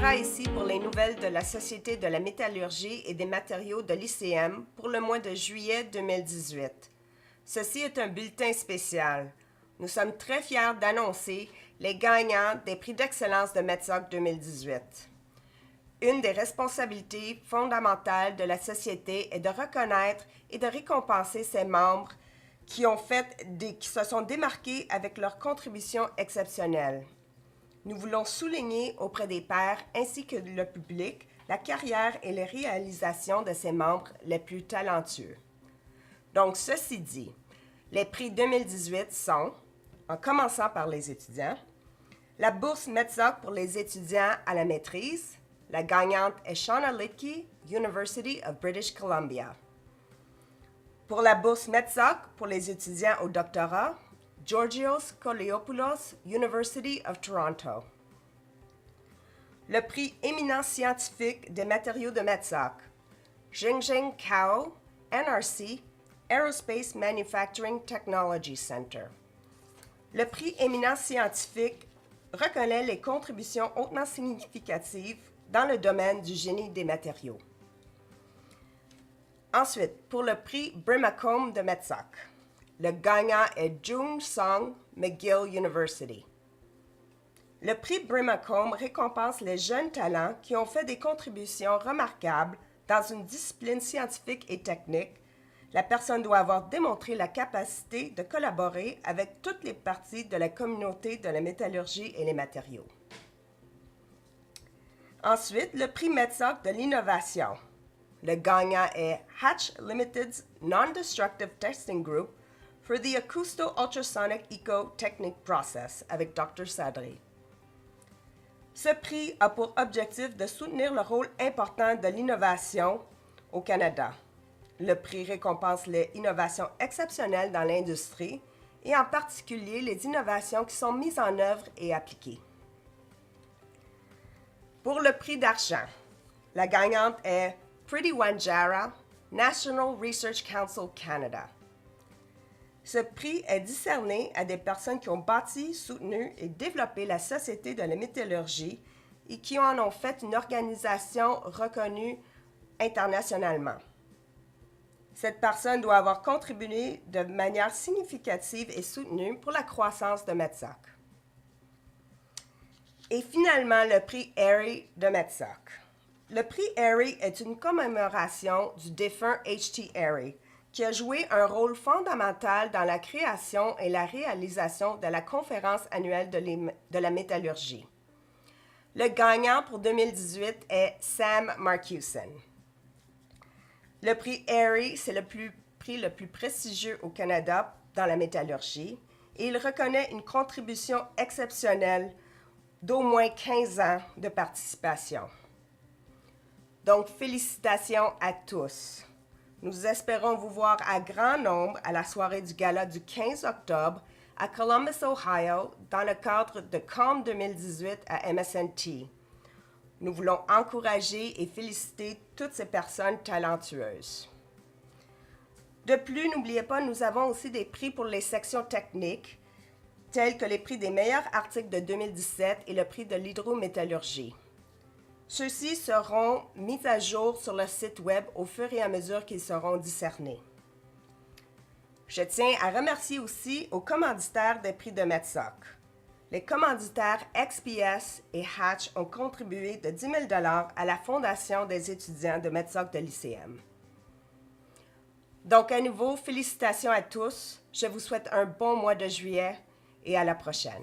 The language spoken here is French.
Sarah ici pour les nouvelles de la Société de la métallurgie et des matériaux de l'ICM pour le mois de juillet 2018. Ceci est un bulletin spécial. Nous sommes très fiers d'annoncer les gagnants des prix d'excellence de METSOC 2018. Une des responsabilités fondamentales de la Société est de reconnaître et de récompenser ses membres qui se sont démarqués avec leurs contributions exceptionnelles. Nous voulons souligner auprès des pairs ainsi que le public la carrière et les réalisations de ses membres les plus talentueux. Donc, ceci dit, les prix 2018 sont, en commençant par les étudiants, la bourse METSOC pour les étudiants à la maîtrise. La gagnante est Shauna Litke, University of British Columbia. Pour la bourse METSOC pour les étudiants au doctorat, Georgios Koliopoulos, University of Toronto. Le prix éminent scientifique des matériaux de METSOC, Jingjing Cao, NRC, Aerospace Manufacturing Technology Center. Le prix éminent scientifique reconnaît les contributions hautement significatives dans le domaine du génie des matériaux. Ensuite, pour le prix Brimacombe de METSOC, le gagnant est Jung Song, McGill University. Le prix Brimacombe récompense les jeunes talents qui ont fait des contributions remarquables dans une discipline scientifique et technique. La personne doit avoir démontré la capacité de collaborer avec toutes les parties de la communauté de la métallurgie et les matériaux. Ensuite, le prix METSOC de l'innovation. Le gagnant est Hatch Limited's Non-Destructive Testing Group for the Acousto-Ultrasonic Eco-Technique Process avec Dr. Sadri. Ce prix a pour objectif de soutenir le rôle important de l'innovation au Canada. Le prix récompense les innovations exceptionnelles dans l'industrie et en particulier les innovations qui sont mises en œuvre et appliquées. Pour le prix d'argent, la gagnante est Priti Wanjara, National Research Council Canada. Ce prix est décerné à des personnes qui ont bâti, soutenu et développé la Société de la métallurgie et qui en ont fait une organisation reconnue internationalement. Cette personne doit avoir contribué de manière significative et soutenue pour la croissance de METSOC. Et finalement, le prix Airy de METSOC. Le prix Airy est une commémoration du défunt H.T. Airy, qui a joué un rôle fondamental dans la création et la réalisation de la conférence annuelle de la métallurgie. Le gagnant pour 2018 est Sam Marcuson. Le prix Airy, c'est le prix le plus prestigieux au Canada dans la métallurgie et il reconnaît une contribution exceptionnelle d'au moins 15 ans de participation. Donc, félicitations à tous. Nous espérons vous voir à grand nombre à la soirée du gala du 15 octobre à Columbus, Ohio, dans le cadre de COM 2018 à MSNT. Nous voulons encourager et féliciter toutes ces personnes talentueuses. De plus, n'oubliez pas, nous avons aussi des prix pour les sections techniques, tels que les prix des meilleurs articles de 2017 et le prix de l'hydrométallurgie. Ceux-ci seront mis à jour sur le site web au fur et à mesure qu'ils seront discernés. Je tiens à remercier aussi aux commanditaires des prix de METSOC. Les commanditaires XPS et Hatch ont contribué de 10 000 $ à la Fondation des étudiants de METSOC de l'ICM. Donc, à nouveau, félicitations à tous. Je vous souhaite un bon mois de juillet et à la prochaine.